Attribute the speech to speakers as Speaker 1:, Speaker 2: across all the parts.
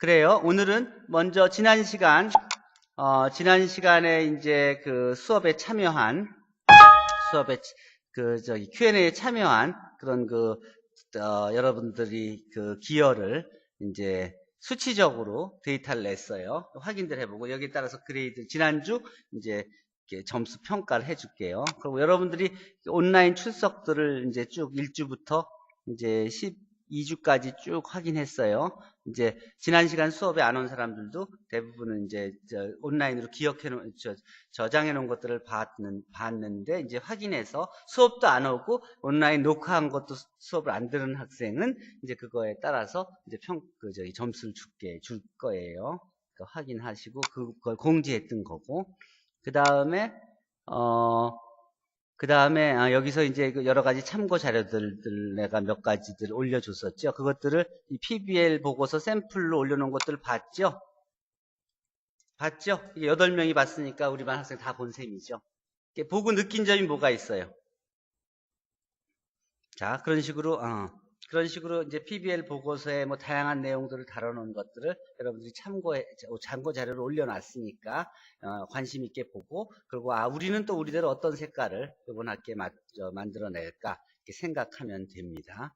Speaker 1: 그래요. 오늘은 먼저 지난 시간에 이제 그 수업에 참여한, Q&A에 참여한 그런 여러분들이 그 기여를 이제 수치적으로 데이터를 냈어요. 확인들 해보고 여기에 따라서 그레이드, 지난주 이제 점수 평가를 해줄게요. 그리고 여러분들이 온라인 출석들을 이제 쭉 1주부터 이제 12주까지 쭉 확인했어요. 이제 지난 시간 수업에 안 온 사람들도 대부분은 이제 온라인으로 저장해 놓은 것들을 봤는데 이제 확인해서 수업도 안 오고 온라인 녹화한 것도 수업을 안 들은 학생은 이제 그거에 따라서 이제 점수를 줄 거예요. 그러니까 확인하시고 그걸 공지했던 거고. 그 다음에 여기서 이제 여러 가지 참고 자료들 내가 몇 가지들 올려줬었죠. 그것들을 이 PBL 보고서 샘플로 올려놓은 것들 봤죠? 봤죠? 이게 8명이 봤으니까 우리 반 학생 다 본 셈이죠. 보고 느낀 점이 뭐가 있어요? 자, 그런 식으로 이제 PBL 보고서에 뭐 다양한 내용들을 다뤄놓은 것들을 여러분들이 참고 자료를 올려놨으니까 관심 있게 보고, 그리고 우리는 또 우리대로 어떤 색깔을 이번 학기에 만들어낼까 이렇게 생각하면 됩니다.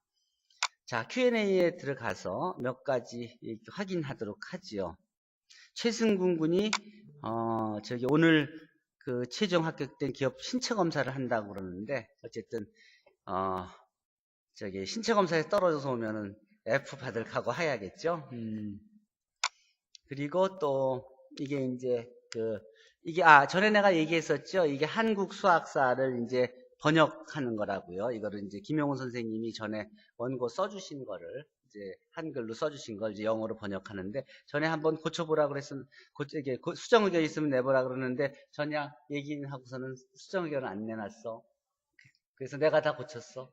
Speaker 1: 자, Q&A에 들어가서 몇 가지 확인하도록 하지요. 최승군 군이 오늘 그 최종 합격된 기업 신체 검사를 한다고 그러는데, 어쨌든 신체 검사에 떨어져서 오면은 F 받을 각오 해야겠죠. 그리고 또 이게 이제 전에 내가 얘기했었죠. 이게 한국 수학사를 이제 번역하는 거라고요. 이거를 이제 김용훈 선생님이 전에 원고 써주신 거를 이제 한글로 써주신 걸 이제 영어로 번역하는데, 전에 한번 고쳐보라 그랬으면 수정 의견 있으면 내보라 그러는데 전혀 얘기는 하고서는 수정 의견을 안 내놨어. 그래서 내가 다 고쳤어.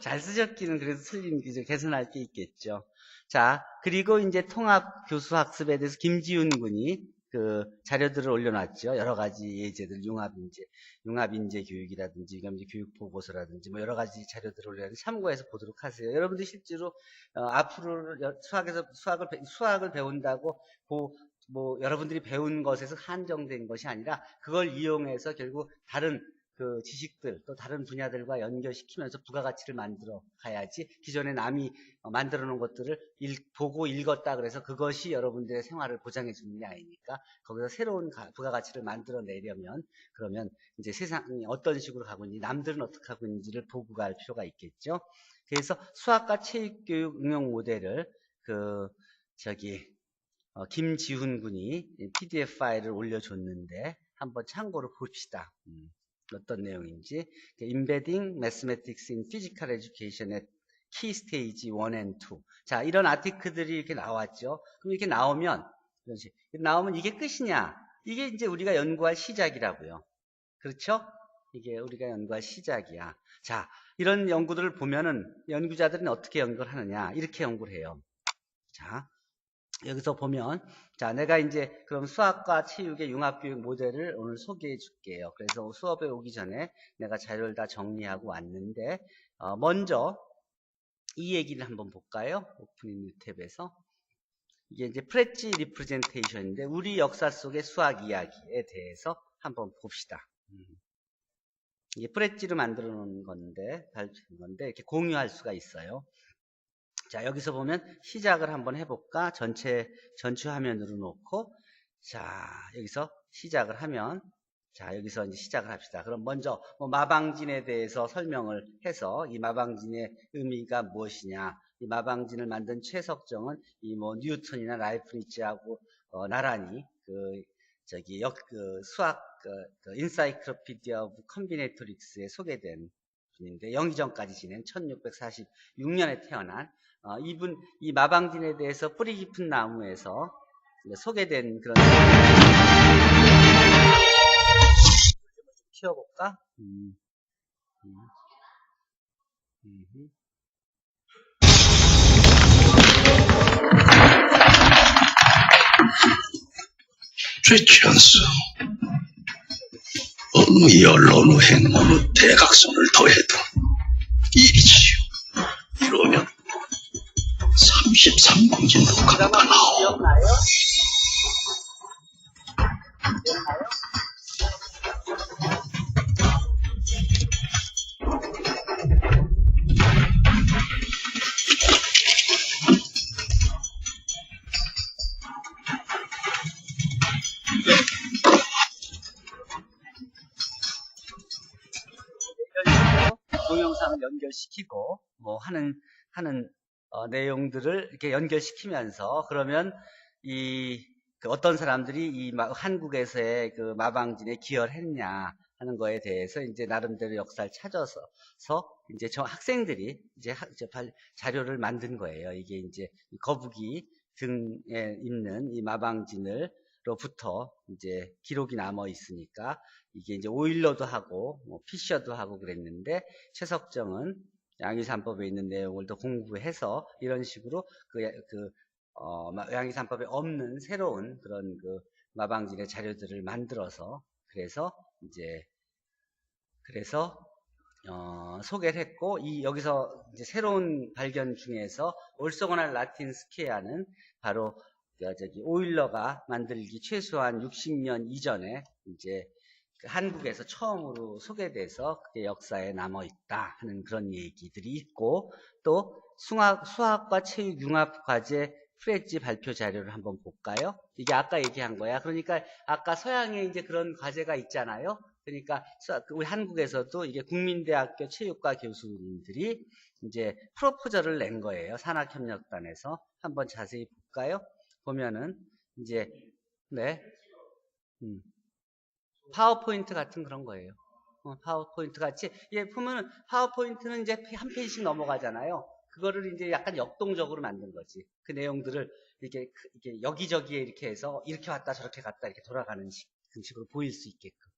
Speaker 1: 잘 쓰셨기는 그래도 틀린 게 개선할 게 있겠죠. 자, 그리고 이제 통합교수학습에 대해서 김지훈 군이 그 자료들을 올려놨죠. 여러 가지 예제들, 융합인재 교육이라든지, 교육보고서라든지, 뭐 여러 가지 자료들을 올려놨는데 참고해서 보도록 하세요. 여러분들 실제로 앞으로 수학을 배운다고 뭐 여러분들이 배운 것에서 한정된 것이 아니라 그걸 이용해서 결국 다른 그 지식들, 또 다른 분야들과 연결시키면서 부가가치를 만들어 가야지, 기존에 남이 만들어 놓은 것들을 보고 읽었다 그래서 그것이 여러분들의 생활을 보장해 주는 게 아니니까, 거기서 새로운 부가가치를 만들어 내려면, 그러면 이제 세상이 어떤 식으로 가고 있는지, 남들은 어떻게 하고 있는지를 보고 갈 필요가 있겠죠. 그래서 수학과 체육교육 응용 모델을 김지훈 군이 PDF 파일을 올려줬는데 한번 참고로 봅시다. 어떤 내용인지. Embedding Mathematics in Physical Education at Key Stage 1 and 2. 자, 이런 아티클들이 이렇게 나왔죠. 그럼 이렇게 나오면 이게 끝이냐? 이게 이제 우리가 연구할 시작이라고요. 그렇죠? 이게 우리가 연구할 시작이야. 자, 이런 연구들을 보면은 연구자들은 어떻게 연구를 하느냐? 이렇게 연구를 해요. 자, 여기서 보면, 자, 내가 이제 그럼 수학과 체육의 융합교육 모델을 오늘 소개해 줄게요. 그래서 수업에 오기 전에 내가 자료를 다 정리하고 왔는데, 먼저 이 얘기를 한번 볼까요? 오프닝 뉴 탭에서. 이게 이제 프레치 리프레젠테이션인데, 우리 역사 속의 수학 이야기에 대해서 한번 봅시다. 이게 프레치로 만들어 놓은 건데, 발표한 건데, 이렇게 공유할 수가 있어요. 자, 여기서 보면 시작을 한번 해볼까? 전체 화면으로 놓고, 자, 여기서 시작을 하면, 자, 여기서 이제 시작을 합시다. 그럼 먼저 마방진에 대해서 설명을 해서 이 마방진의 의미가 무엇이냐, 이 마방진을 만든 최석정은 이 뉴턴이나 라이프니츠하고 나란히 수학 인사이클로피디아 오브 컴비네토릭스에 소개된 분인데, 영의정까지 지낸 1646년에 태어난 이 마방진에 대해서 뿌리 깊은 나무에서 소개된 그런 키워볼까?
Speaker 2: 최치한수 어느 연로의 행운의 대각선을 더해도 1이지요. 이러면 33공진 녹화가
Speaker 1: 드라마
Speaker 2: 나오.
Speaker 1: 기억나요? 기억나요? 이런 식으로 동영상을 연결시키고 뭐 하는 내용들을 이렇게 연결시키면서 그러면 그 어떤 사람들이 한국에서의 그 마방진에 기여를 했냐 하는 거에 대해서 이제 나름대로 역사를 찾아서 이제 저 학생들이 이제 자료를 만든 거예요. 이게 이제 거북이 등에 있는 이 마방진으로부터 이제 기록이 남아 있으니까 이게 이제 오일러도 하고 뭐 피셔도 하고 그랬는데 최석정은 양의산법에 있는 내용을 더 공부해서 이런 식으로 양의산법에 없는 새로운 그런 그 마방진의 자료들을 만들어서 그래서 소개를 했고 여기서 이제 새로운 발견 중에서 올소고날 라틴 스퀘어는 바로 오일러가 만들기 최소한 60년 이전에 이제 한국에서 처음으로 소개돼서 그게 역사에 남아있다 하는 그런 얘기들이 있고 또 수학과 체육 융합 과제 프레지 발표 자료를 한번 볼까요? 이게 아까 얘기한 거야. 그러니까 아까 서양에 이제 그런 과제가 있잖아요. 그러니까 우리 한국에서도 이게 국민대학교 체육과 교수님들이 이제 프로포저를 낸 거예요. 산학협력단에서 한번 자세히 볼까요? 보면은 이제 파워포인트 같은 그런 거예요. 파워포인트 같이 보면은 파워포인트는 이제 한 페이지씩 넘어가잖아요. 그거를 이제 약간 역동적으로 만든 거지. 그 내용들을 이렇게 여기저기에 이렇게 해서 이렇게 왔다 저렇게 갔다 이렇게 돌아가는 식으로 보일 수 있게끔.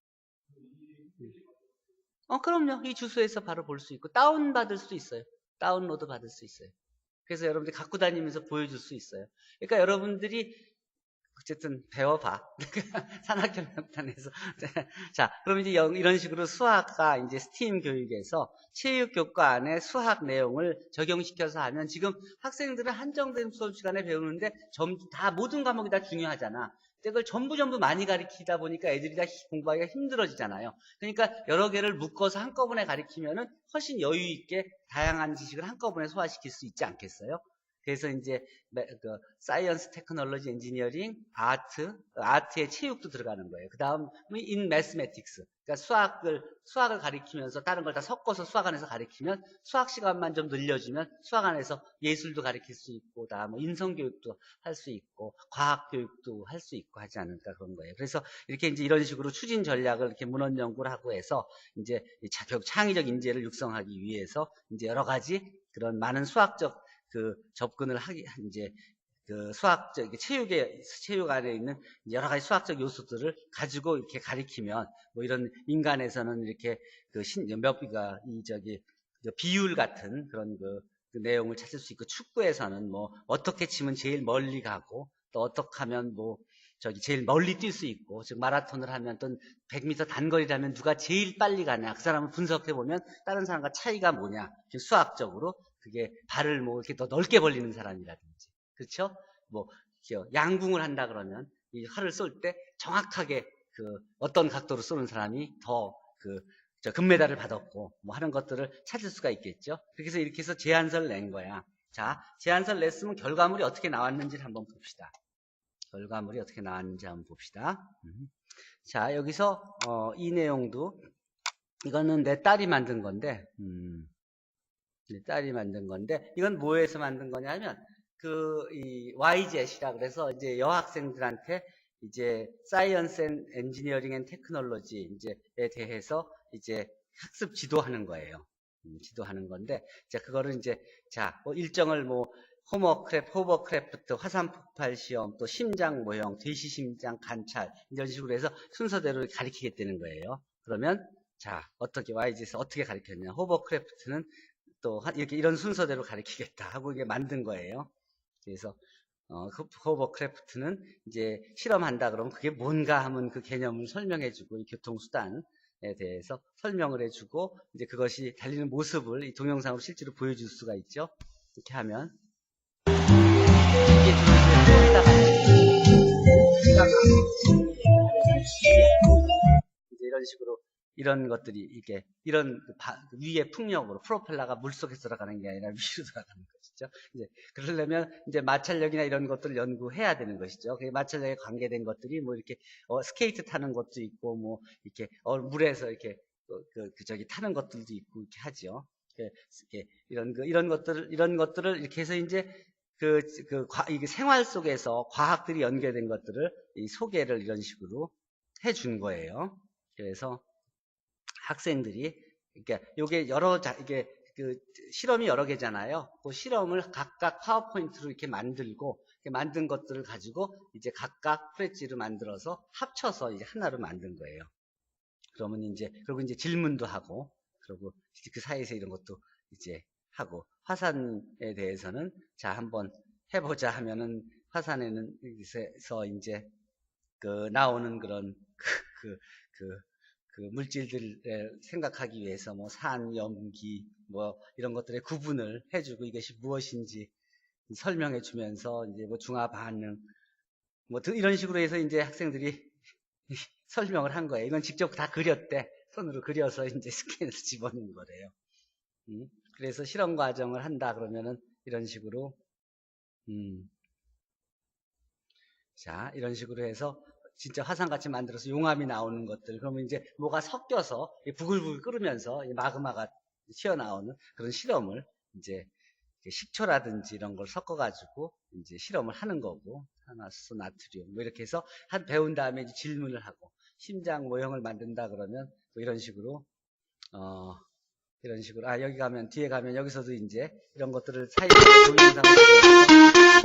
Speaker 1: 그럼요. 이 주소에서 바로 볼 수 있고 다운 받을 수 있어요. 다운로드 받을 수 있어요. 그래서 여러분들이 갖고 다니면서 보여줄 수 있어요. 그러니까 여러분들이 어쨌든 배워봐. 산학협력단에서. 자, 그럼 이제 이런 식으로 수학과 이제 스팀 교육에서 체육 교과 안에 수학 내용을 적용시켜서 하면 지금 학생들은 한정된 수업 시간에 배우는데 다 모든 과목이 다 중요하잖아. 그걸 전부 많이 가르치다 보니까 애들이 다 공부하기가 힘들어지잖아요. 그러니까 여러 개를 묶어서 한꺼번에 가르치면은 훨씬 여유 있게 다양한 지식을 한꺼번에 소화시킬 수 있지 않겠어요? 그래서 이제 사이언스, 테크놀로지, 엔지니어링, 아트의 체육도 들어가는 거예요. 그 다음 in mathematics, 그러니까 수학을 가리키면서 다른 걸 다 섞어서 수학 안에서 가리키면 수학 시간만 좀 늘려주면 수학 안에서 예술도 가리킬 수 있고, 다음 인성교육도 할 수 있고, 과학교육도 할 수 있고 하지 않을까 그런 거예요. 그래서 이렇게 이제 이런 식으로 추진 전략을 이렇게 문헌 연구를 하고 해서 이제 결국 창의적 인재를 육성하기 위해서 이제 여러 가지 그런 많은 수학적 접근을 이제 체육 안에 있는 여러 가지 수학적 요소들을 가지고 이렇게 가리키면 뭐 이런 민간에서는 이렇게 비율 같은 그런 그 내용을 찾을 수 있고 축구에서는 뭐 어떻게 치면 제일 멀리 가고 또 어떻게 하면 제일 멀리 뛸 수 있고, 즉 마라톤을 하면 또 100m 단거리를 하면 누가 제일 빨리 가냐, 그 사람을 분석해 보면 다른 사람과 차이가 뭐냐, 수학적으로 그게 발을 이렇게 더 넓게 벌리는 사람이라든지, 그렇죠? 양궁을 한다 그러면 이 활을 쏠 때 정확하게 어떤 각도로 쏘는 사람이 더 금메달을 받았고 뭐 하는 것들을 찾을 수가 있겠죠. 그래서 이렇게 해서 제안서를 낸 거야. 자, 제안서를 냈으면 결과물이 어떻게 나왔는지를 한번 봅시다. 결과물이 어떻게 나왔는지 한번 봅시다. 자, 여기서 이 내용도 이거는 내 딸이 만든 건데 이건 뭐에서 만든 거냐면 이 YZ이라 그래서 이제 여학생들한테 이제 사이언스 앤 엔지니어링 앤 테크놀로지 이제에 대해서 이제 학습 지도하는 거예요. 지도하는 건데, 자, 그거를 이제 일정을 호버크래프트, 화산 폭발 시험, 또 심장 모형, 돼지 심장 관찰 이런 식으로 해서 순서대로 가르치겠다는 거예요. 그러면 어떻게 YZ에서 어떻게 가르쳤냐? 호버크래프트는 또 이런 순서대로 가르치겠다 하고 이게 만든 거예요. 그래서 호버크래프트는 이제 실험한다 그러면 그게 뭔가 하면 그 개념을 설명해주고 이 교통수단에 대해서 설명을 해주고 이제 그것이 달리는 모습을 이 동영상으로 실제로 보여줄 수가 있죠. 이렇게 하면 이게 주로 이제 플로리다가 이제 이런 식으로 이런 것들이 이게 이런 위의 풍력으로 프로펠러가 물속에 들어가는 게 아니라 위로 들어가는 것이죠. 이제 그러려면 이제 마찰력이나 이런 것들을 연구해야 되는 것이죠. 그 마찰력에 관계된 것들이 뭐 이렇게 스케이트 타는 것도 있고 뭐 이렇게 물에서 이렇게 저기 타는 것들도 있고 이렇게 하죠. 이런 것들을 이렇게 해서 이제 이게 생활 속에서 과학들이 연계된 것들을 이 소개를 이런 식으로 해준 거예요. 그래서 학생들이 이게 이게 실험이 여러 개잖아요. 그 실험을 각각 파워포인트로 이렇게 만들고 이렇게 만든 것들을 가지고 이제 각각 프레지를 만들어서 합쳐서 이제 하나로 만든 거예요. 그러면 그리고 이제 질문도 하고, 그리고 그 사이에서 이런 것도 이제 하고, 화산에 대해서는 자, 한번 해보자 하면은 화산에는 여기서 이제 나오는 그런 물질들을 생각하기 위해서 뭐 산, 염기 뭐 이런 것들의 구분을 해주고 이것이 무엇인지 설명해 주면서 이제 뭐 중화 반응 뭐 이런 식으로 해서 이제 학생들이 설명을 한 거예요. 이건 직접 다 그렸대. 손으로 그려서 이제 스캔해서 집어넣은 거래요. 그래서 실험 과정을 한다 그러면은 이런 식으로 자, 이런 식으로 해서 진짜 화산같이 만들어서 용암이 나오는 것들, 그러면 이제 뭐가 섞여서 부글부글 끓으면서 마그마가 튀어나오는 그런 실험을 이제 식초라든지 이런 걸 섞어가지고 이제 실험을 하는 거고, 탄화수, 나트륨 뭐 이렇게 해서 배운 다음에 이제 질문을 하고, 심장 모형을 만든다 그러면 뭐 이런 식으로 여기 가면 뒤에 가면 여기서도 이제 이런 것들을 사이에 동영상을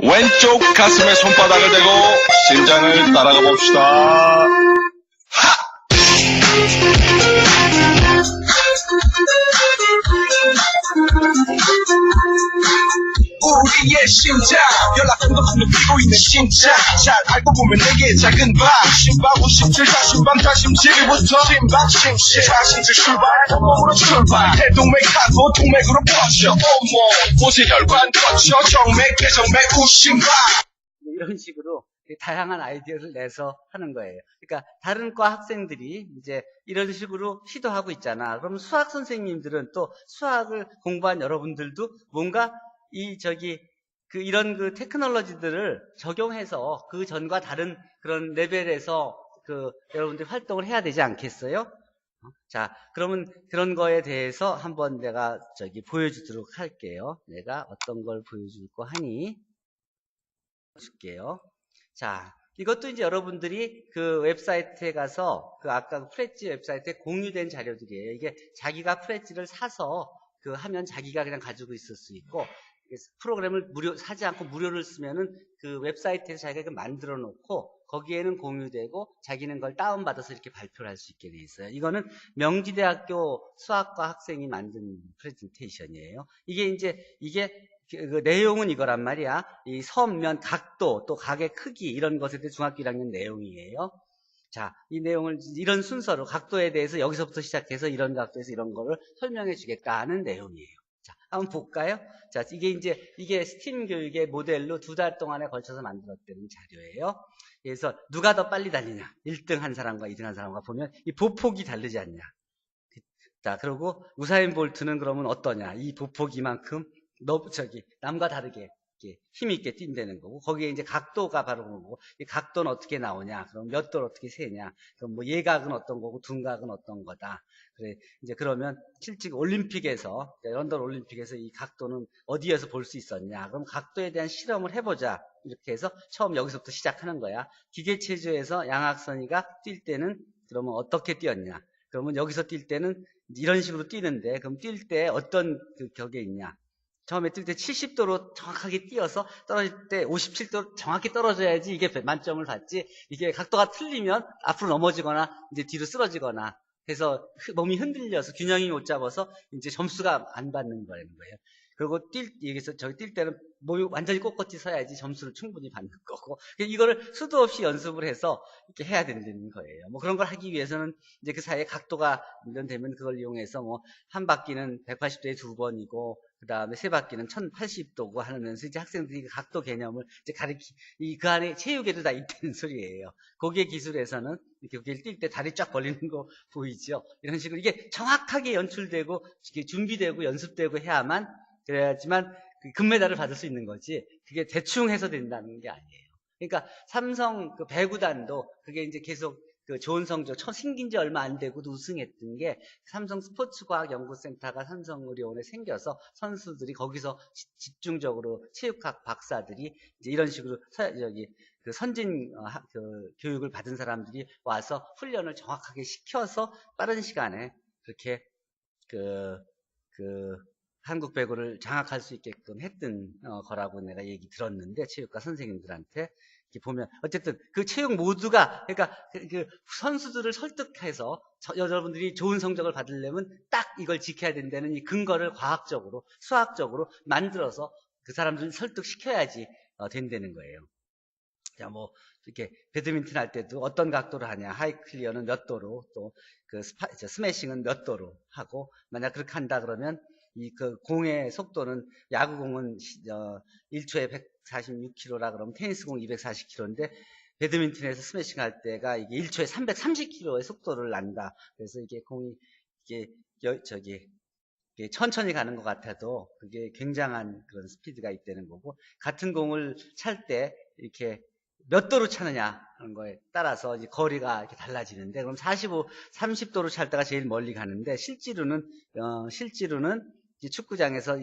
Speaker 3: 왼쪽 가슴에 손바닥을 대고 심장을 따라가 봅시다. 우리의 심장 연락처도 뛰고 있는 심장 잘 알고 보면 내게 작은 방 심박 57 자신방 다심 7부터 심박 심실 자신질 출발 몸으로 출발 대동맥하고 동맥으로 퍼져 온몸 모세혈관 거쳐 정맥 대정맥 우심방
Speaker 1: 이런 식으로 다양한 아이디어를 내서 하는 거예요. 그러니까 다른 과 학생들이 이제 이런 식으로 시도하고 있잖아. 그럼 수학 선생님들은 또 수학을 공부한 여러분들도 뭔가 이런 테크놀로지들을 적용해서 그 전과 다른 그런 레벨에서 여러분들이 활동을 해야 되지 않겠어요? 자, 그러면 그런 거에 대해서 한번 내가 보여주도록 할게요. 내가 어떤 걸 보여줄까 하니 줄게요. 자, 이것도 이제 여러분들이 그 웹사이트에 가서 아까 프레지 웹사이트에 공유된 자료들이에요. 이게 자기가 프레지를 사서 하면 자기가 그냥 가지고 있을 수 있고, 프로그램을 사지 않고 무료를 쓰면은 그 웹사이트에서 자기가 만들어 놓고 거기에는 공유되고 자기는 그걸 다운받아서 이렇게 발표를 할 수 있게 돼 있어요. 이거는 명지대학교 수학과 학생이 만든 프레젠테이션이에요. 이게 그 내용은 이거란 말이야. 이 선면, 각도, 또 각의 크기 이런 것에 대해 중학교 1학년 내용이에요. 자, 이 내용을 이런 순서로 각도에 대해서 여기서부터 시작해서 이런 각도에서 이런 거를 설명해 주겠다 하는 내용이에요. 자, 한번 볼까요? 자, 이게 스팀 교육의 모델로 2달 동안에 걸쳐서 만들었다는 자료예요. 그래서 누가 더 빨리 달리냐? 1등 한 사람과 2등 한 사람과 보면 이 보폭이 다르지 않냐? 자, 그리고 우사인 볼트는 그러면 어떠냐? 이 보폭이만큼 남과 다르게 힘있게 뛴다는 거고, 거기에 이제 각도가 바로 그거고, 이 각도는 어떻게 나오냐? 그럼 몇 도를 어떻게 세냐? 그럼 뭐 예각은 어떤 거고, 둔각은 어떤 거다. 그래, 이제 그러면 실제 올림픽에서, 런던 올림픽에서 이 각도는 어디에서 볼 수 있었냐? 그럼 각도에 대한 실험을 해보자. 이렇게 해서 처음 여기서부터 시작하는 거야. 기계체조에서 양학선이가 뛸 때는 그러면 어떻게 뛰었냐? 그러면 여기서 뛸 때는 이런 식으로 뛰는데, 그럼 뛸 때 어떤 격에 있냐? 처음에 뛸 때 70도로 정확하게 뛰어서 떨어질 때 57도 정확히 떨어져야지 이게 만점을 받지. 이게 각도가 틀리면 앞으로 넘어지거나 이제 뒤로 쓰러지거나 해서 몸이 흔들려서 균형이 못 잡아서 이제 점수가 안 받는 거라는 거예요. 그리고 여기서 저기 뛸 때는 몸이 완전히 꼿꼿이 서야지 점수를 충분히 받는 거고. 이거를 수도 없이 연습을 해서 이렇게 해야 된다는 거예요. 뭐 그런 걸 하기 위해서는 이제 그 사이에 각도가 되면 그걸 이용해서 뭐 한 바퀴는 180도에 2번이고, 그 다음에 세 바퀴는 1080도고 하면서 이제 학생들이 그 각도 개념을 이제 그 안에 체육에도 다 있다는 소리예요. 거기에 기술에서는 이렇게 거기를 뛸 때 다리 쫙 벌리는 거 보이죠? 이런 식으로 이게 정확하게 연출되고, 이게 준비되고 연습되고 해야만, 그래야지만 그 금메달을 받을 수 있는 거지, 그게 대충 해서 된다는 게 아니에요. 그러니까 삼성 그 배구단도 그게 이제 계속 그 좋은 성적, 생긴 지 얼마 안 되고도 우승했던 게 삼성 스포츠과학연구센터가 삼성의료원에 생겨서 선수들이 거기서 집중적으로 체육학 박사들이 이제 이런 식으로 그 선진 그 교육을 받은 사람들이 와서 훈련을 정확하게 시켜서 빠른 시간에 그렇게 그 한국 배구를 장악할 수 있게끔 했던 거라고 내가 얘기 들었는데, 체육과 선생님들한테 이렇게 보면 어쨌든 그 체육 모두가, 그러니까 그 선수들을 설득해서 여러분들이 좋은 성적을 받으려면 딱 이걸 지켜야 된다는 이 근거를 과학적으로 수학적으로 만들어서 그 사람들을 설득시켜야지 된다는 거예요. 자, 뭐 이렇게 배드민턴 할 때도 어떤 각도로 하냐, 하이 클리어는 몇 도로, 또 그 스매싱은 몇 도로 하고, 만약 그렇게 한다 그러면 그 공의 속도는, 야구공은 1초에 146km라 그러면 테니스공 240km인데 배드민턴에서 스매싱 할 때가 이게 1초에 330km의 속도를 난다. 그래서 이게 공이 이게 이게 천천히 가는 것 같아도 그게 굉장한 그런 스피드가 있다는 거고, 같은 공을 찰 때 이렇게 몇 도로 차느냐 하는 거에 따라서 이제 거리가 이렇게 달라지는데, 그럼 30도로 찰 때가 제일 멀리 가는데, 실제로는 이제 축구장에서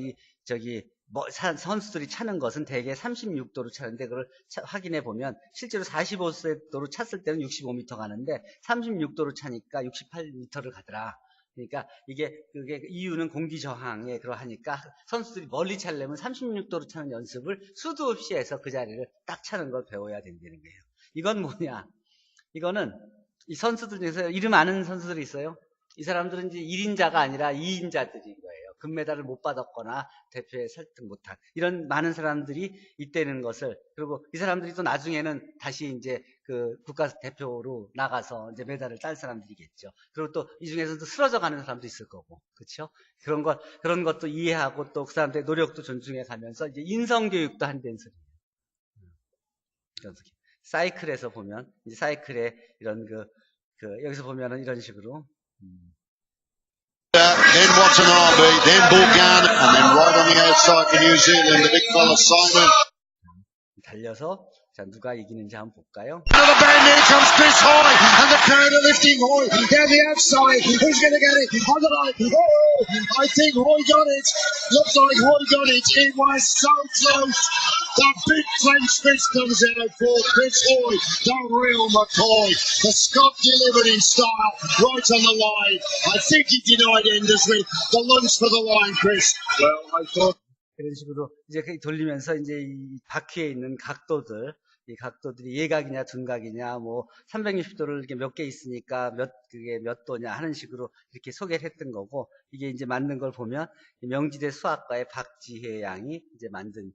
Speaker 1: 선수들이 차는 것은 대개 36도로 차는데, 그걸 확인해 보면 실제로 45도로 찼을 때는 65m 가는데 36도로 차니까 68m를 가더라. 그러니까 그게 이유는 공기 저항에 그러하니까 선수들이 멀리 차려면 36도로 차는 연습을 수도 없이 해서 그 자리를 딱 차는 걸 배워야 된다는 거예요. 이건 뭐냐? 이거는 이 선수들 중에서 이름 아는 선수들이 있어요. 이 사람들은 이제 1인자가 아니라 2인자들인 거예요. 금메달을 못 받았거나 대표에 설득 못한 이런 많은 사람들이 있다는 것을, 그리고 이 사람들이 또 나중에는 다시 이제 그 국가 대표로 나가서 이제 메달을 딸 사람들이겠죠. 그리고 또 이 중에서도 쓰러져 가는 사람도 있을 거고, 그렇죠? 그런 것도 이해하고 또 그 사람들의 노력도 존중해 가면서 이제 인성 교육도 한다는 소리예요. 사이클에서 보면 이제 사이클에 이런 여기서 보면은 이런 식으로.
Speaker 4: Then Watanabe, then Borgana, and then right on the outside for New Zealand, the big fella Simon.
Speaker 1: 달려서 자 누가 이기는지 한번 볼까요?
Speaker 4: Another band, here comes Chris Hoy, and the crowd are lifting Hoy down the outside. Who's going to get it? On the line. Oh, I think Hoy got it. Looks like Hoy got it. It was so close. The big French fist comes out for Chris Hoy, the real McCoy. The Scot delivered in style, right on the line. I think he denied Endersley. The lunch for the line, Chris. Well, I thought.
Speaker 1: 그런 식으로 이제 돌리면서 이제 이 바퀴에 있는 각도들, 이 각도들이 예각이냐 둔각이냐, 뭐 360도를 이렇게 몇 개 있으니까 그게 몇 도냐 하는 식으로 이렇게 소개를 했던 거고, 이게 이제 만든 걸 보면 명지대 수학과의 박지혜 양이 이제 만든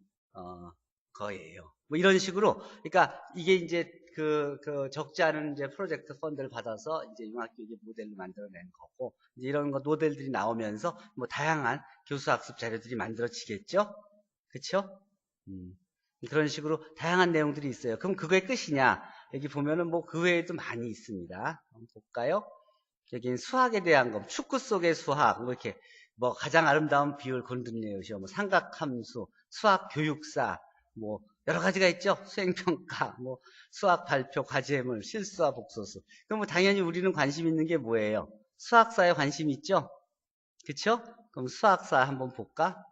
Speaker 1: 거예요. 뭐 이런 식으로, 그러니까 이게 이제 그 적지 않은 이제 프로젝트 펀드를 받아서 이제 융합교육의 모델로 만들어낸 거고, 이제 이런 모델들이 나오면서 뭐 다양한 교수학습 자료들이 만들어지겠죠, 그렇죠? 그런 식으로 다양한 내용들이 있어요. 그럼 그거의 끝이냐? 여기 보면은 뭐 그 외에도 많이 있습니다. 한번 볼까요? 여기는 수학에 대한 거, 축구 속의 수학, 뭐 이렇게 뭐 가장 아름다운 비율 곤든레오시오, 뭐 삼각함수, 수학 교육사, 뭐 여러 가지가 있죠. 수행평가, 뭐 수학 발표, 과제물, 실수와 복소수. 그럼 뭐 당연히 우리는 관심 있는 게 뭐예요? 수학사에 관심 있죠? 그쵸? 그럼 수학사 한번 볼까?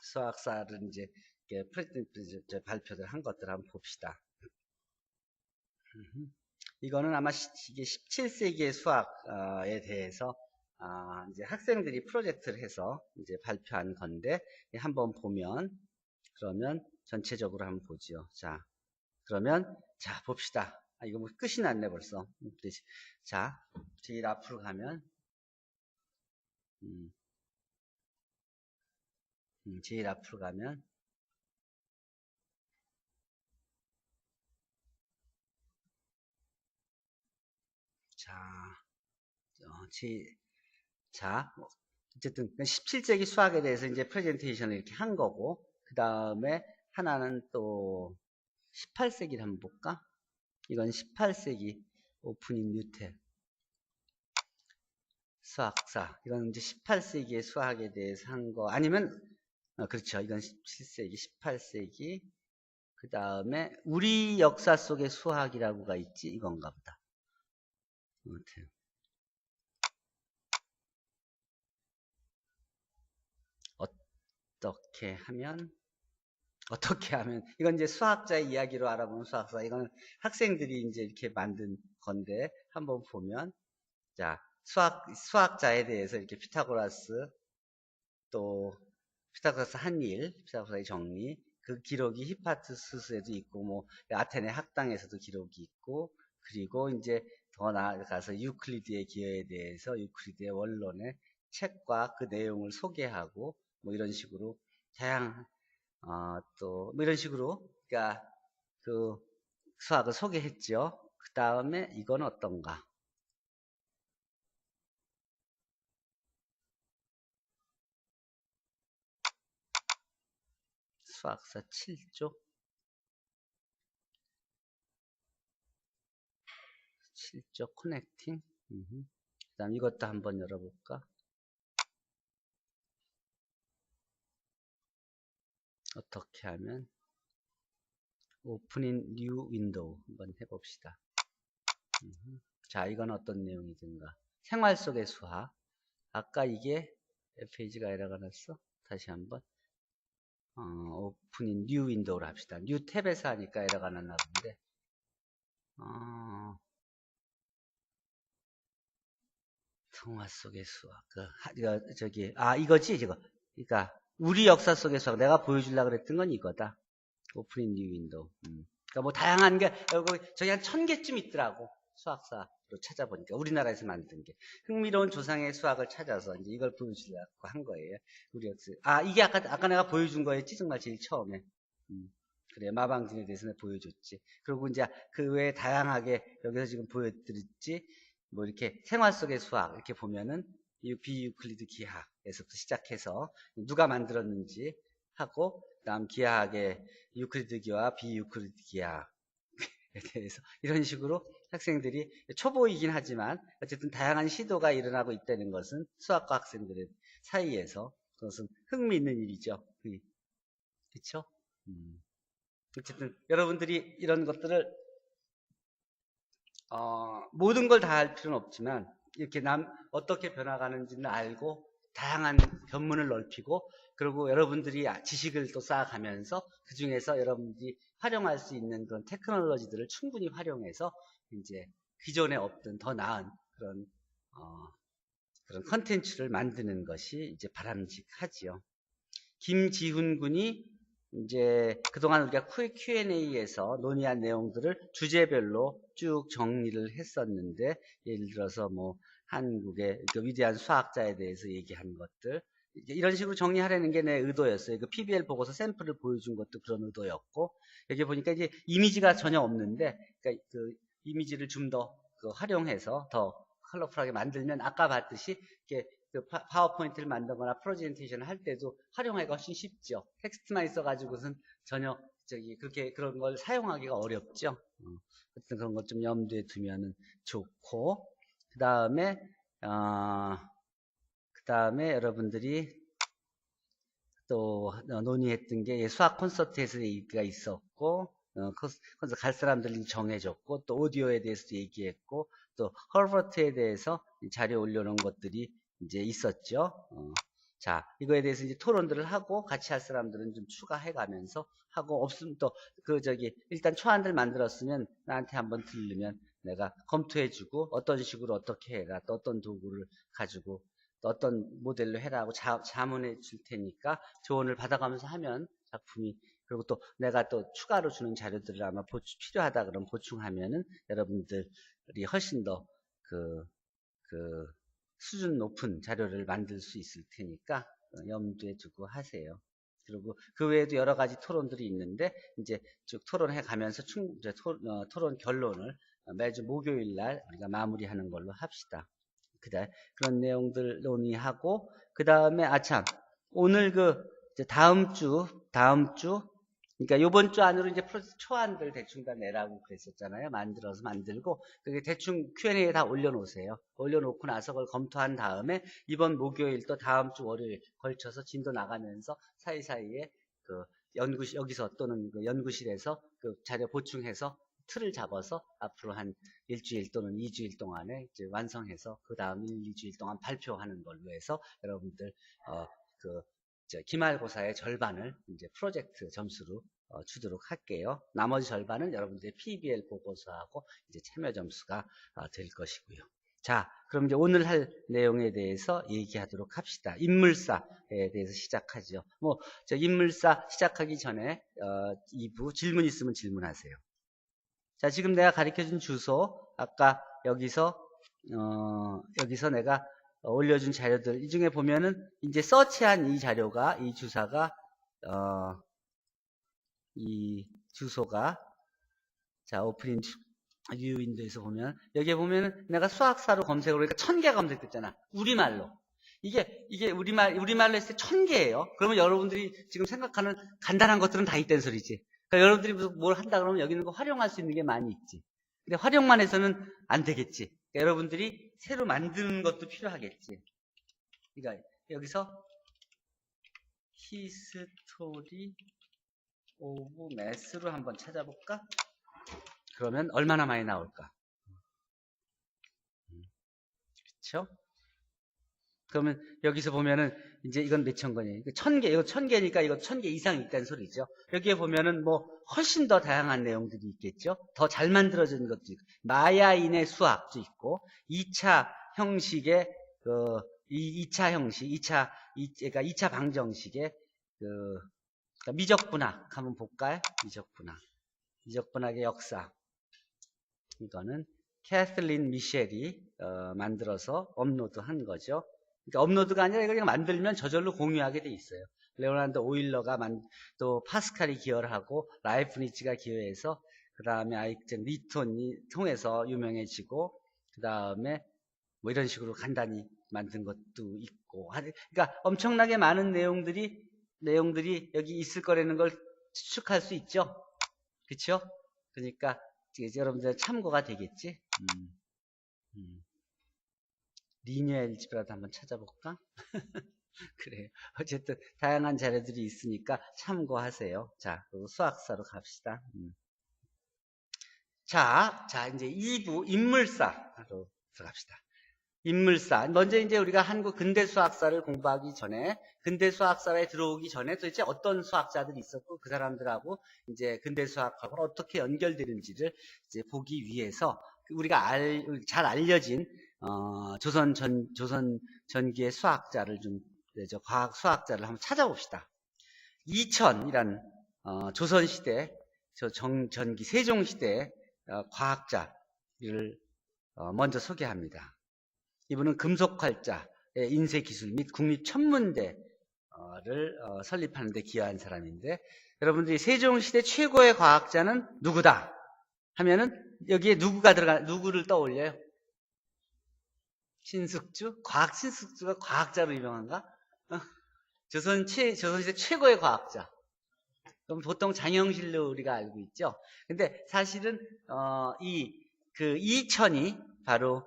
Speaker 1: 수학사를 이제 발표를 한 것들 한번 봅시다. 이거는 아마 이게 17세기의 수학에 대해서 이제 학생들이 프로젝트를 해서 이제 발표한 건데, 한번 보면, 그러면 전체적으로 한번 보죠. 자, 그러면 자 봅시다. 이거 뭐 끝이 났네 벌써. 자, 제일 앞으로 가면 제일 앞으로 가면 자, 뭐, 어쨌든 17세기 수학에 대해서 이제 프레젠테이션을 이렇게 한 거고, 그 다음에 하나는 또 18세기를 한번 볼까? 이건 18세기 오프닝 뉴텔 수학사. 이건 이제 18세기의 수학에 대해서 한 거. 아니면, 그렇죠. 이건 17세기, 18세기. 그 다음에 우리 역사 속의 수학이라고가 있지. 이건가 보다. 아무튼. 어떻게 하면, 이건 이제 수학자의 이야기로 알아보는 수학사. 이건 학생들이 이제 이렇게 만든 건데, 한번 보면, 자, 수학자에 대해서 이렇게 피타고라스, 또, 피타고라스 한일, 피타고라스의 정리, 그 기록이 히파트수스에도 있고, 뭐, 아테네 학당에서도 기록이 있고, 그리고 이제 더 나아가서 유클리드의 기여에 대해서 유클리드의 원론의 책과 그 내용을 소개하고, 뭐 이런 식으로 또, 뭐 이런 식으로, 그러니까, 그, 수학을 소개했죠. 그 다음에 이건 어떤가? 수학사 7쪽. 7쪽 커넥팅. 그 다음 이것도 한번 열어볼까? 어떻게 하면 오프닝 뉴 윈도우 한번 해봅시다. 자, 이건 어떤 내용이든가. 생활 속의 수학. 아까 이게 페이지가 에러가 났어? 다시 한번. 오프닝 뉴 윈도우를 합시다. 뉴 탭에서 하니까 에러가 났나 본데. 통화 속의 수학. 이거지, 이거. 그러니까, 우리 역사 속의 수학. 내가 보여주려고 그랬던 건 이거다. 오프닝 뉴 윈도우. 그러니까 뭐 다양한 게, 저기 한 1000개쯤 있더라고. 수학사로 찾아보니까. 우리나라에서 만든 게. 흥미로운 조상의 수학을 찾아서 이제 이걸 보여주려고 한 거예요. 우리 역사. 이게 아까 내가 보여준 거였지? 정말 제일 처음에. 그래, 마방진에 대해서 내가 보여줬지. 그리고 이제 그 외에 다양하게 여기서 지금 보여드렸지. 뭐 이렇게 생활 속의 수학 이렇게 보면은 비유클리드 기하에서부터 시작해서 누가 만들었는지 하고 그다음 기하학의 유클리드 기하와 비유클리드 기하에 대해서 이런 식으로 학생들이 초보이긴 하지만 어쨌든 다양한 시도가 일어나고 있다는 것은 수학과 학생들 사이에서 그것은 흥미있는 일이죠. 그렇죠? 어쨌든 여러분들이 이런 것들을 모든 걸 다 할 필요는 없지만 이렇게 어떻게 변화가는지는 알고 다양한 견문을 넓히고 그리고 여러분들이 지식을 또 쌓아가면서 그 중에서 여러분들이 활용할 수 있는 그런 테크놀로지들을 충분히 활용해서 이제 기존에 없던 더 나은 그런 컨텐츠를 만드는 것이 이제 바람직하지요. 김지훈 군이 이제 그동안 우리가 Q&A에서 논의한 내용들을 주제별로 쭉 정리를 했었는데 예를 들어서 뭐 한국의 그 위대한 수학자에 대해서 얘기한 것들 이런 식으로 정리하려는 게 내 의도였어요. 그 PBL 보고서 샘플을 보여준 것도 그런 의도였고 여기 보니까 이제 이미지가 전혀 없는데 그러니까 그 이미지를 좀 더 활용해서 더 컬러풀하게 만들면 아까 봤듯이 이렇게 그 파워포인트를 만들거나 프레젠테이션을 할 때도 활용하기가 훨씬 쉽죠. 텍스트만 있어가지고선 전혀 그렇게 그런 걸 사용하기가 어렵죠. 어쨌든 그런 것 좀 염두에 두면은 좋고 그 다음에 여러분들이 또 논의했던 게 수학 콘서트에서 얘기가 있었고 그래서 갈 사람들이 정해졌고 또 오디오에 대해서도 얘기했고 또 허버트에 대해서 자료 올려놓은 것들이 이제 있었죠. 자, 이거에 대해서 이제 토론들을 하고 같이 할 사람들은 좀 추가해가면서 하고 없으면 또 일단 초안들 만들었으면 나한테 한번 들르면 내가 검토해주고 어떤 식으로 어떻게 해라 또 어떤 도구를 가지고 또 어떤 모델로 해라고 자문해 줄 테니까 조언을 받아가면서 하면 작품이 그리고 또 내가 또 추가로 주는 자료들을 아마 필요하다 그러면 보충하면은 여러분들이 훨씬 더 수준 높은 자료를 만들 수 있을 테니까 염두에 두고 하세요. 그리고 그 외에도 여러 가지 토론들이 있는데 이제 쭉 토론해 가면서 토론 결론을 매주 목요일 날 우리가 마무리하는 걸로 합시다. 그런 내용들 논의하고 그 다음에 오늘 이제 다음 주 그러니까 요번 주 안으로 이제 프로젝트 초안들 대충 다 내라고 그랬었잖아요. 만들고 그게 대충 Q&A에 다 올려놓으세요. 올려놓고 나서 그걸 검토한 다음에 이번 목요일 또 다음 주 월요일 걸쳐서 진도 나가면서 사이사이에 여기서 또는 연구실에서 자료 보충해서 틀을 잡아서 앞으로 한 일주일 또는 2주일 동안에 이제 완성해서 그 다음 1-2주일 동안 발표하는 걸로 해서 여러분들 기말고사의 절반을 이제 프로젝트 점수로 주도록 할게요. 나머지 절반은 여러분들의 PBL 보고서하고 이제 참여 점수가 될 것이고요. 자, 그럼 이제 오늘 할 내용에 대해서 얘기하도록 합시다. 인물사에 대해서 시작하죠. 인물사 시작하기 전에 2부 질문 있으면 질문하세요. 자, 지금 내가 가르쳐준 주소, 아까 여기서 내가 올려준 자료들, 이 중에 보면은, 이제 서치한 이 주소가, 자, 오프닝 뷰 윈도에서 보면, 여기에 보면은 내가 수학사로 검색을 하니까 1000개 검색됐잖아. 우리말로. 이게 우리말로 했을 때 1000개예요. 그러면 여러분들이 지금 생각하는 간단한 것들은 다 있다는 소리지. 그러니까 여러분들이 뭘 한다 그러면 여기 있는 거 활용할 수 있는 게 많이 있지. 근데 활용만 해서는 안 되겠지. 그러니까 여러분들이 새로 만드는 것도 필요하겠지. 그러니까 여기서 히스토리 오브 매스로 한번 찾아볼까? 그러면 얼마나 많이 나올까? 그렇죠? 그러면 여기서 보면은 이제 이건 몇천 건이에요. 1000개, 이거 1000개니까 이거 1000개 이상이 있다는 소리죠. 여기에 보면은 훨씬 더 다양한 내용들이 있겠죠. 더 잘 만들어진 것도 있고, 마야인의 수학도 있고, 2차 형식의 2차 형식, 그러니까 2차 방정식의 그러니까 미적분학 한번 볼까요? 미적분학의 역사. 이거는 캐슬린 미셸이 만들어서 업로드한 거죠. 그러니까 업로드가 아니라 이걸 그냥 만들면 저절로 공유하게 돼 있어요. 레오나르도 오일러가 또 파스칼이 기여를 하고 라이프니츠가 기여해서 그 다음에 아이젠 니톤이 통해서 유명해지고 그 다음에 이런 식으로 간단히 만든 것도 있고 그러니까 엄청나게 많은 내용들이 여기 있을 거라는 걸 추측할 수 있죠. 그렇죠? 그러니까 여러분들 참고가 되겠지. 리니어 엘지브라도 한번 찾아볼까? 그래요. 어쨌든 다양한 자료들이 있으니까 참고하세요. 자, 그리고 수학사로 갑시다. 자, 이제 2부 인물사로 들어갑시다. 인물사. 먼저 이제 우리가 한국 근대 수학사를 공부하기 전에, 근대 수학사에 들어오기 전에 도대체 어떤 수학자들이 있었고 그 사람들하고 이제 근대 수학하고 어떻게 연결되는지를 이제 보기 위해서 우리가 잘 알려진 조선 전기의 수학자를 과학 수학자를 한번 찾아봅시다. 이천이란 조선시대 전기 세종시대 과학자를 먼저 소개합니다. 이분은 금속활자의 인쇄기술 및 국립천문대를 설립하는 데 기여한 사람인데, 여러분들이 세종시대 최고의 과학자는 누구다 하면은 여기에 누구를 떠올려요? 신숙주? 신숙주가 과학자로 유명한가? 조선시대 최고의 과학자. 그럼 보통 장영실로 우리가 알고 있죠. 근데 사실은 이천이 바로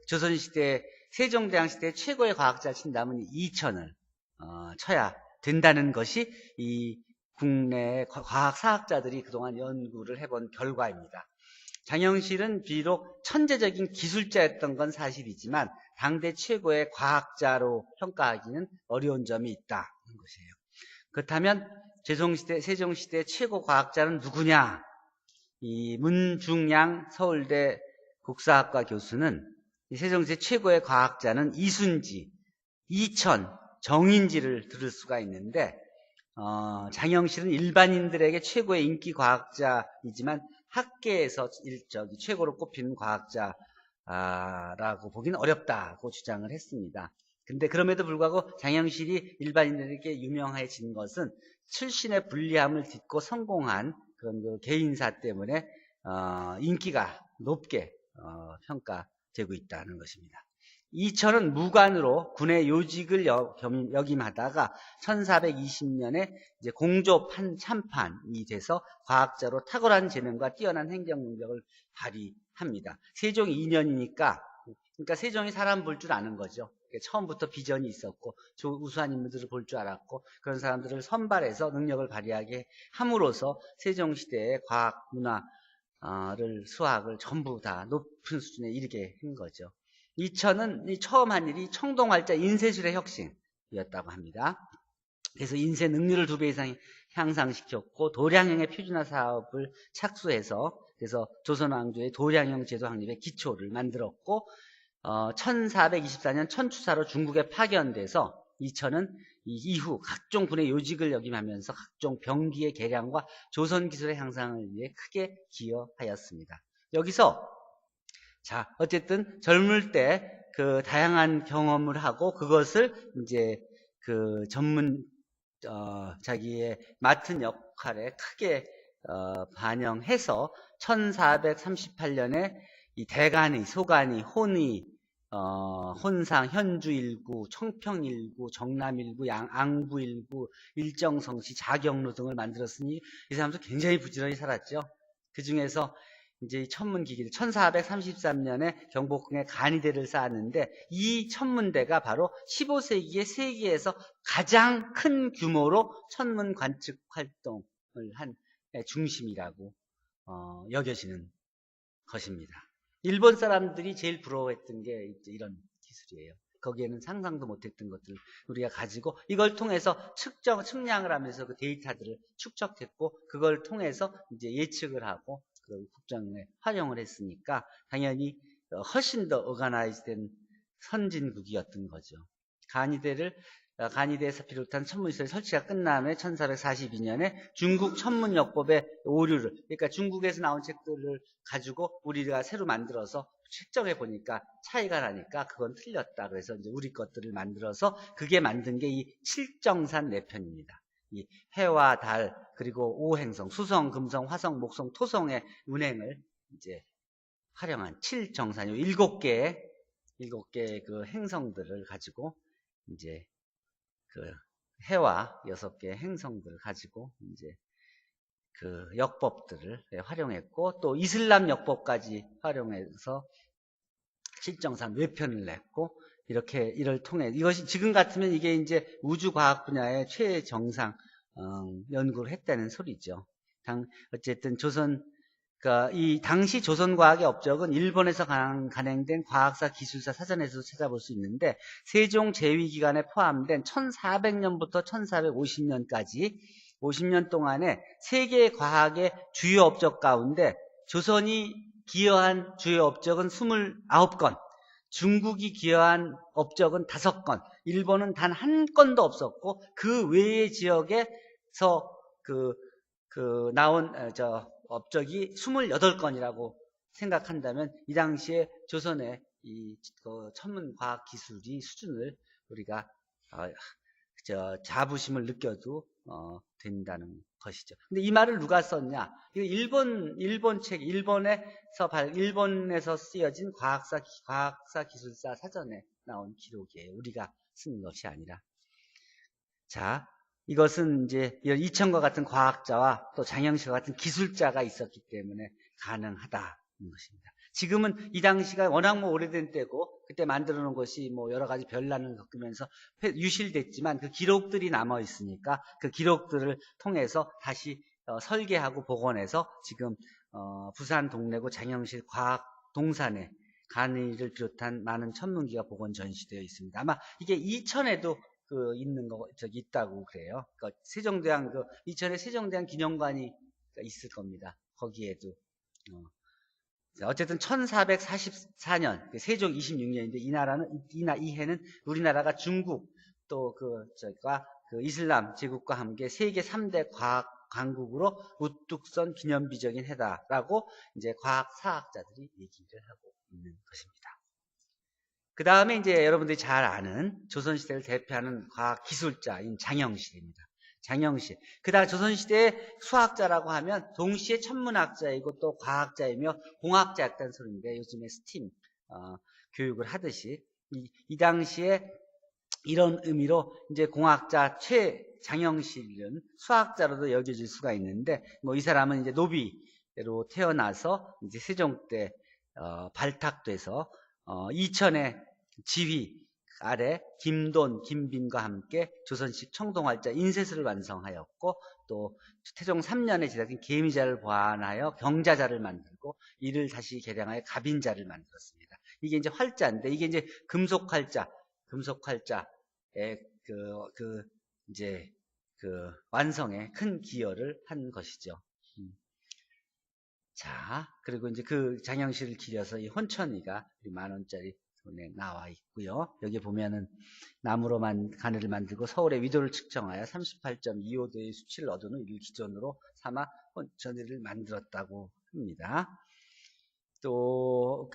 Speaker 1: 조선시대 세종대왕시대 최고의 과학자 친다면 이천을 쳐야 된다는 것이 이 국내 과학사학자들이 그동안 연구를 해본 결과입니다. 장영실은 비록 천재적인 기술자였던 건 사실이지만 당대 최고의 과학자로 평가하기는 어려운 점이 있다는 것이에요. 그렇다면 세종시대 최고 과학자는 누구냐? 이 문중양 서울대 국사학과 교수는 세종시대 최고의 과학자는 이순지, 이천, 정인지를 들을 수가 있는데 장영실은 일반인들에게 최고의 인기 과학자이지만 학계에서 최고로 꼽히는 과학자라고 보기는 어렵다고 주장을 했습니다. 근데 그럼에도 불구하고 장영실이 일반인들에게 유명해진 것은 출신의 불리함을 딛고 성공한 그런 그 개인사 때문에 인기가 높게 평가되고 있다는 것입니다. 이천은 무관으로 군의 요직을 역임하다가 1420년에 이제 공조 참판이 돼서 과학자로 탁월한 재능과 뛰어난 행정 능력을 발휘합니다. 세종 2년이니까 그러니까 세종이 사람 볼 줄 아는 거죠. 처음부터 비전이 있었고 우수한 인물들을 볼 줄 알았고 그런 사람들을 선발해서 능력을 발휘하게 함으로써 세종시대의 과학, 문화를 수학을 전부 다 높은 수준에 이르게 한 거죠. 이천은 처음 한 일이 청동활자 인쇄술의 혁신이었다고 합니다. 그래서 인쇄 능률을 2배 이상 향상시켰고 도량형의 표준화 사업을 착수해서 그래서 조선왕조의 도량형 제도 확립의 기초를 만들었고 1424년 천추사로 중국에 파견돼서 이천은 이후 각종 군의 요직을 역임하면서 각종 병기의 개량과 조선 기술의 향상을 위해 크게 기여하였습니다. 여기서 자, 어쨌든 젊을 때 그 다양한 경험을 하고 그것을 이제 그 자기의 맡은 역할에 크게 반영해서 1438년에 이 대간의, 소간의, 혼의, 혼상, 현주일구, 청평일구, 정남일구, 앙부일구, 일정성시, 자경루 등을 만들었으니 이 사람도 굉장히 부지런히 살았죠. 그 중에서 이제 천문기기를 1433년에 경복궁에 간이대를 쌓았는데 이 천문대가 바로 15세기의 세계에서 가장 큰 규모로 천문 관측 활동을 한 중심이라고 여겨지는 것입니다. 일본 사람들이 제일 부러워했던 게 이런 기술이에요. 거기에는 상상도 못했던 것들을 우리가 가지고 이걸 통해서 측량을 하면서 그 데이터들을 축적했고 그걸 통해서 이제 예측을 하고 국정에 활용을 했으니까 당연히 훨씬 더 오가나이즈된 선진국이었던 거죠. 간이대에서 비롯한 천문시설 설치가 끝남에 1442년에 중국 천문역법의 오류를 그러니까 중국에서 나온 책들을 가지고 우리가 새로 만들어서 책정해 보니까 차이가 나니까 그건 틀렸다. 그래서 이제 우리 것들을 만들어서 그게 만든 게 이 칠정산 내편입니다. 이 해와 달 그리고 오행성, 수성, 금성, 화성, 목성, 토성의 운행을 이제 활용한 칠정산, 7개의 그 행성들을 가지고 이제 그 해와 6개의 행성들을 가지고 이제 그 역법들을 활용했고 또 이슬람 역법까지 활용해서 칠정산 뇌편을 냈고 이를 통해 이것이 지금 같으면 이게 이제 우주과학 분야의 최정상 연구를 했다는 소리죠. 어쨌든 그러니까 이 당시 조선과학의 업적은 일본에서 간행된 과학사 기술사 사전에서도 찾아볼 수 있는데 세종 재위기간에 포함된 1400년부터 1450년까지 50년 동안에 세계 과학의 주요 업적 가운데 조선이 기여한 주요 업적은 29건, 중국이 기여한 업적은 5건, 일본은 단 한 건도 없었고 그 외의 지역에서 나온 업적이 28건이라고 생각한다면 이 당시에 조선의 이 천문과학 기술이 수준을 우리가 자부심을 느껴도 된다는 것이죠. 근데 이 말을 누가 썼냐? 이거 일본에서 쓰여진 과학사 기술사 사전에 나온 기록이에요. 우리가 쓴 것이 아니라. 자, 이것은 이제 이천과 같은 과학자와 또 장영실과 같은 기술자가 있었기 때문에 가능하다는 것입니다. 지금은 이 당시가 워낙 오래된 때고 그때 만들어 놓은 것이 여러 가지 변란을 겪으면서 유실됐지만 그 기록들이 남아 있으니까 그 기록들을 통해서 다시 설계하고 복원해서 지금 부산 동래구 장영실 과학동산에 간이를 비롯한 많은 천문기가 복원 전시되어 있습니다. 아마 이게 이천에도 있다고 그래요. 그러니까 세종대왕 이천에 세종대왕 기념관이 있을 겁니다. 거기에도. 어쨌든 1444년 세종 26년인데 이 해는 우리나라가 중국 또 그 이슬람 제국과 함께 세계 3대 과학 강국으로 우뚝 선 기념비적인 해다라고 이제 과학 사학자들이 얘기를 하고 있는 것입니다. 그 다음에 이제 여러분들이 잘 아는 조선시대를 대표하는 과학기술자인 장영실입니다. 장영실. 그 다음 조선시대의 수학자라고 하면 동시에 천문학자이고 또 과학자이며 공학자였다는 소리인데 요즘에 스팀 교육을 하듯이 이 당시에 이런 의미로 이제 공학자 장영실은 수학자로도 여겨질 수가 있는데 뭐 이 사람은 이제 노비로 태어나서 이제 세종 때 발탁돼서 이천의 지휘 아래 김돈, 김빈과 함께 조선식 청동활자 인쇄술을 완성하였고 또 태종 3년에 제작된 개미자를 보완하여 경자자를 만들고 이를 다시 개량하여 갑인자를 만들었습니다. 이게 이제 활자인데 이게 이제 금속활자의 이제 완성에 큰 기여를 한 것이죠. 자, 그리고 이제 그 장영실을 기려서 이 혼천이가 10,000원짜리 손에 나와 있고요. 여기 보면은 나무로 가늘을 만들고 서울의 위도를 측정하여 38.25도의 수치를 얻은 후 이를 기존으로 삼아 혼천이를 만들었다고 합니다. 또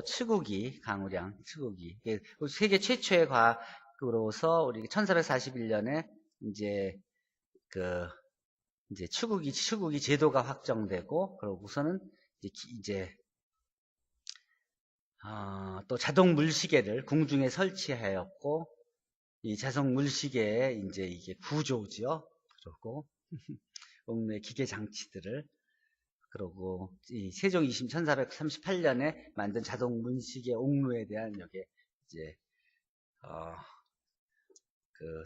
Speaker 1: 치국이, 강우량, 치국이. 세계 최초의 과학으로서 우리 1441년에 이제 치국이 제도가 확정되고, 그러고서는 또 자동 물시계를 궁중에 설치하였고, 이 자동 물시계의 이제 이게 구조죠. 그러고, 옥내 기계 장치들을, 그러고, 이 세종 1438년에 만든 자동 물시계 옥루에 대한 여기에 이제,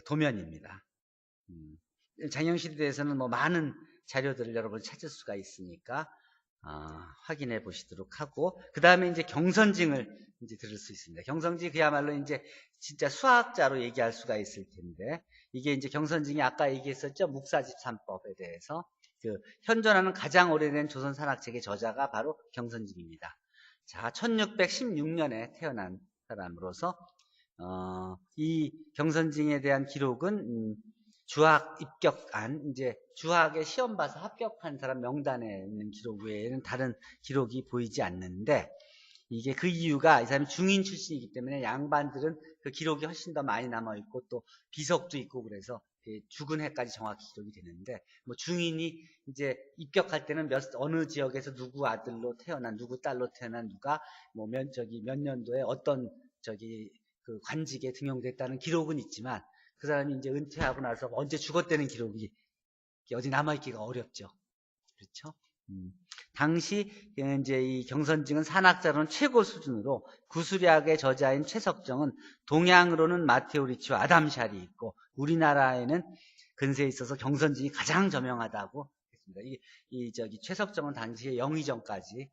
Speaker 1: 도면입니다. 장영실에 대해서는 뭐 많은 자료들을 여러분 찾을 수가 있으니까, 확인해 보시도록 하고, 그 다음에 이제 경선징을 이제 들을 수 있습니다. 경선징 그야말로 이제 진짜 수학자로 얘기할 수가 있을 텐데, 이게 이제 경선징이 아까 얘기했었죠. 묵사집산법에 대해서. 현존하는 가장 오래된 조선 산학책의 저자가 바로 경선징입니다. 자, 1616년에 태어난 사람으로서, 이 경선징에 대한 기록은, 주학 입격한, 이제 주학에 시험 봐서 합격한 사람 명단에 있는 기록 외에는 다른 기록이 보이지 않는데, 이게 그 이유가 이 사람이 중인 출신이기 때문에 양반들은 그 기록이 훨씬 더 많이 남아있고 또 비석도 있고 그래서 죽은 해까지 정확히 기록이 되는데, 뭐 중인이 이제 입격할 때는 어느 지역에서 누구 아들로 태어난, 누구 딸로 태어난, 누가 뭐 몇 년도에 어떤 그 관직에 등용됐다는 기록은 있지만, 그 사람이 이제 은퇴하고 나서 언제 죽었다는 기록이 어디 남아있기가 어렵죠. 그렇죠? 당시 이제 이 경선징은 산학자로는 최고 수준으로 구술학의 저자인 최석정은 동양으로는 마테오 리치와 아담 샬이 있고 우리나라에는 근세에 있어서 경선징이 가장 저명하다고 했습니다. 최석정은 당시에 영의정까지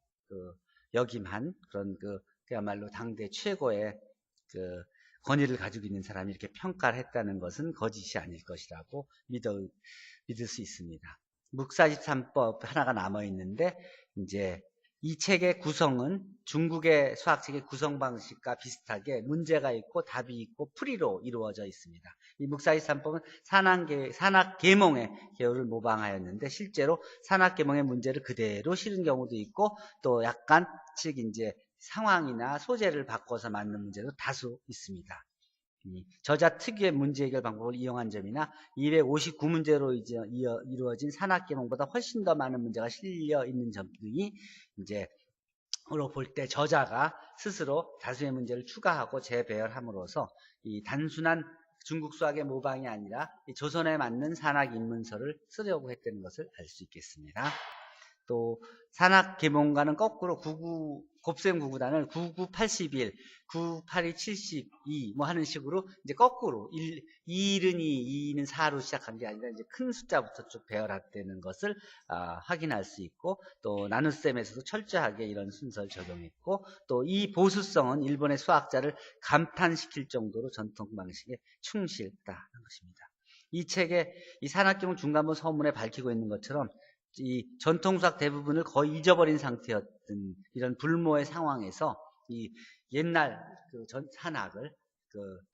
Speaker 1: 역임한 그런 그야말로 당대 최고의 권위를 가지고 있는 사람이 이렇게 평가를 했다는 것은 거짓이 아닐 것이라고 믿을 수 있습니다. 묵사집산법 하나가 남아있는데, 이제 이 책의 구성은 중국의 수학책의 구성 방식과 비슷하게 문제가 있고 답이 있고 풀이로 이루어져 있습니다. 이 묵사집산법은 산학계몽의 계율을 모방하였는데, 실제로 산학계몽의 문제를 그대로 실은 경우도 있고, 또 약간씩 이제 상황이나 소재를 바꿔서 만든 문제도 다수 있습니다. 저자 특유의 문제 해결 방법을 이용한 점이나 259문제로 이루어진 산학계몽보다 훨씬 더 많은 문제가 실려 있는 점 등이 이제 으로 볼 때 저자가 스스로 다수의 문제를 추가하고 재배열함으로써 이 단순한 중국 수학의 모방이 아니라 이 조선에 맞는 산학 입문서를 쓰려고 했다는 것을 알 수 있겠습니다. 또 산학계몽과는 거꾸로 곱셈 9구단을 9981, 982, 72 뭐 하는 식으로 이제 거꾸로 2는 2, 2는 4로 시작한 게 아니라 이제 큰 숫자부터 쭉 배열했다는 것을 확인할 수 있고, 또 나눗셈에서도 철저하게 이런 순서를 적용했고, 또 이 보수성은 일본의 수학자를 감탄시킬 정도로 전통 방식에 충실했다는 것입니다. 이 책에 이 산학계몽 중간부 서문에 밝히고 있는 것처럼 이 전통수학 대부분을 거의 잊어버린 상태였던 이런 불모의 상황에서 이 옛날 산학을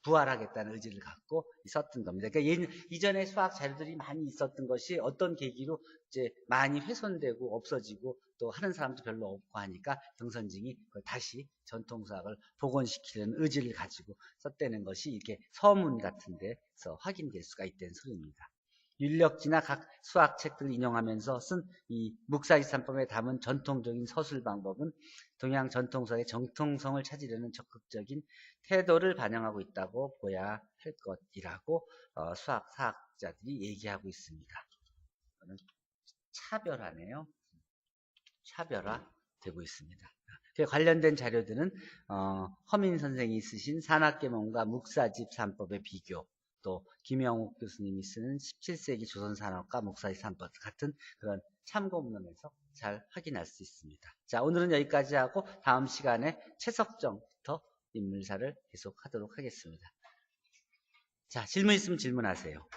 Speaker 1: 부활하겠다는 의지를 갖고 썼던 겁니다. 그러니까 이전에 수학 자료들이 많이 있었던 것이 어떤 계기로 이제 많이 훼손되고 없어지고 또 하는 사람도 별로 없고 하니까 정선징이 그걸 다시 전통수학을 복원시키려는 의지를 가지고 썼다는 것이 이렇게 서문 같은 데서 확인될 수가 있다는 소리입니다. 윤력지나 각 수학책들을 인용하면서 쓴 이 묵사지산법에 담은 전통적인 서술 방법은 동양 전통수학의 정통성을 찾으려는 적극적인 태도를 반영하고 있다고 보아야 할 것이라고 수학사학자들이 얘기하고 있습니다. 차별화네요. 차별화되고 있습니다. 관련된 자료들은 허민 선생이 쓰신 산학계몽과 묵사집 산법의 비교, 또 김영욱 교수님이 쓰는 17세기 조선산업과 묵사집 산법 같은 그런 참고문헌에서 잘 확인할 수 있습니다. 자, 오늘은 여기까지 하고 다음 시간에 최석정부터 인물사를 계속하도록 하겠습니다. 자, 질문 있으면 질문하세요.